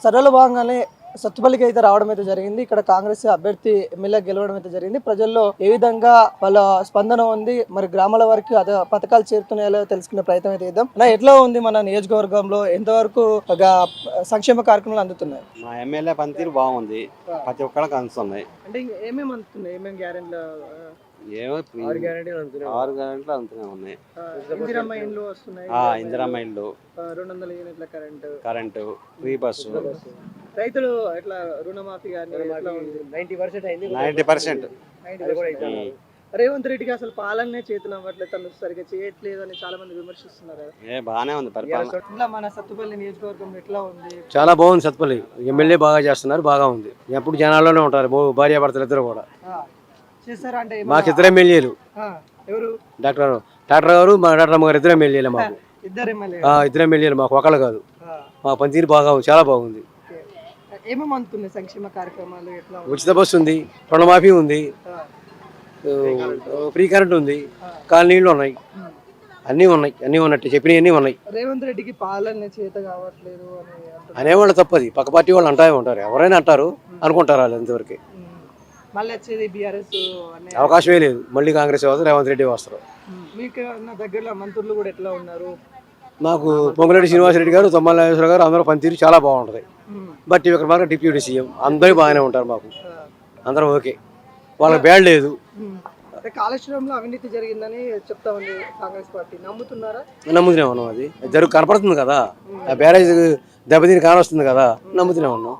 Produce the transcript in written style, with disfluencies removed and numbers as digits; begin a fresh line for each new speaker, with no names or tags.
సర్వేలో భాగంగానే సత్తుపల్లికి అయితే రావడం అయితే జరిగింది. ఇక్కడ కాంగ్రెస్ అభ్యర్థి ఎమ్మెల్యే గెలవడం అయితే జరిగింది. ప్రజల్లో ఏ విధంగా వాళ్ళ స్పందన ఉంది, మరి గ్రామాల వరకు అదే పథకాలు చేరుతున్నాయో తెలుసుకునే ప్రయత్నం అయితే చేద్దాం. అలా ఎట్లా ఉంది మన నియోజకవర్గంలో, ఎంతవరకు ఒక సంక్షేమ కార్యక్రమాలు అందుతున్నాయి?
మా ఎమ్మెల్యే పనితీరు బాగుంది, ప్రతి ఒక్కరికి అందుతున్నాయి.
అంటే ఏమేమి అందుతున్నాయి, ఏమేమి గ్యారెంటీలు?
ఏమో 6 గంటలు అందుతూనే ఉన్నాయి.
ఇందిరమ్మ ఇండ్లు వస్తున్నాయి,
ఇందిరమ్మ ఇల్లు,
200 యూనిట్ల
కరెంటు, ఫ్రీ బస్సు,
రైతులు ఎట్లా రుణమాఫీ కానీ
90%.
రేవంత్ రెడ్డికి అసలు పాలనే చేతులు అవ్వట్లేదు, తను సరిగ్గా చేయట్లేదు అని చాలా మంది విమర్శిస్తున్నారు.
బాగానే ఉంది పరిపాలన.
ఇట్లా మన సత్తుపల్లి నియోజకవర్గం ఎట్లా ఉంది?
చాలా బాగుంది. సత్తుపల్లి ఎమ్మెల్యే బాగా చేస్తున్నారు, బాగా ఉంది. ఎప్పుడు జనాల్లోనే ఉంటారు, భార్యాభర్తలు ఇద్దరు కూడా.
చేస్తారా? అంటే
మాకు ఇద్దరు ఎమ్మెల్యేలు,
ఎవరు?
డాక్టర్ గారు, మా డాక్టర్ అమ్మగారు ఇద్దరు ఎమ్మెల్యేలు. మాకు
ఇద్దరు ఎమ్మెల్యే,
ఇద్దరు ఎమ్మెల్యేలు, మాకు ఒకళ్ళు కాదు. మా పనితీరు బాగా ఉంది, చాలా బాగుంది.
ఏమేమి అందుతున్నాయి సంక్షేమ కార్యక్రమాలు? ఎట్లా
ఉచిత బస్సు ఉంది, రుణమాఫీ ఉంది, ఫ్రీ కరెంట్ ఉంది, కాలనీళ్ళు ఉన్నాయి, అన్నీ ఉన్నట్టు చెప్పినవి ఉన్నాయి.
రేవంత్ రెడ్డికి పాలన చేత కావట్లేదు
అనేవాళ్ళు తప్పది, పక్క పార్టీ వాళ్ళు అంటా ఉంటారు, ఎవరైనా అంటారు అనుకుంటారు వాళ్ళు. ఇంతవరకు
మళ్ళీ వచ్చేది బీఆర్ఎస్
అవకాశమే లేదు. మళ్ళీ కాంగ్రెస్ వస్తారు, రేవంత్ రెడ్డి వస్తారు.
మీకు దగ్గరలో మంత్రులు కూడా ఎట్లా ఉన్నారు?
మాకు పొంగులేటి శ్రీనివాసరెడ్డి గారు, తుమ్మల నాగేశ్వరరావు గారు, అందరూ పనితీరు చాలా బాగుంటుంది. బట్ ఇక్కడ డిప్యూటీ సీఎం అందరూ బాగానే ఉంటారు, మాకు అందరూ ఓకే, వాళ్ళకి బ్యాడ్ లేదు.
కాళేశ్వరంలో అవినీతి జరిగిందని చెప్తా ఉంది కాంగ్రెస్ పార్టీ, నమ్ముతున్నారా?
నమ్ముతూనే ఉన్నాం, అది కనపడుతుంది కదా, ఆ బ్యారేజ్ దెబ్బతిని కానొస్తుంది కదా, నమ్ముతూనే ఉన్నాం.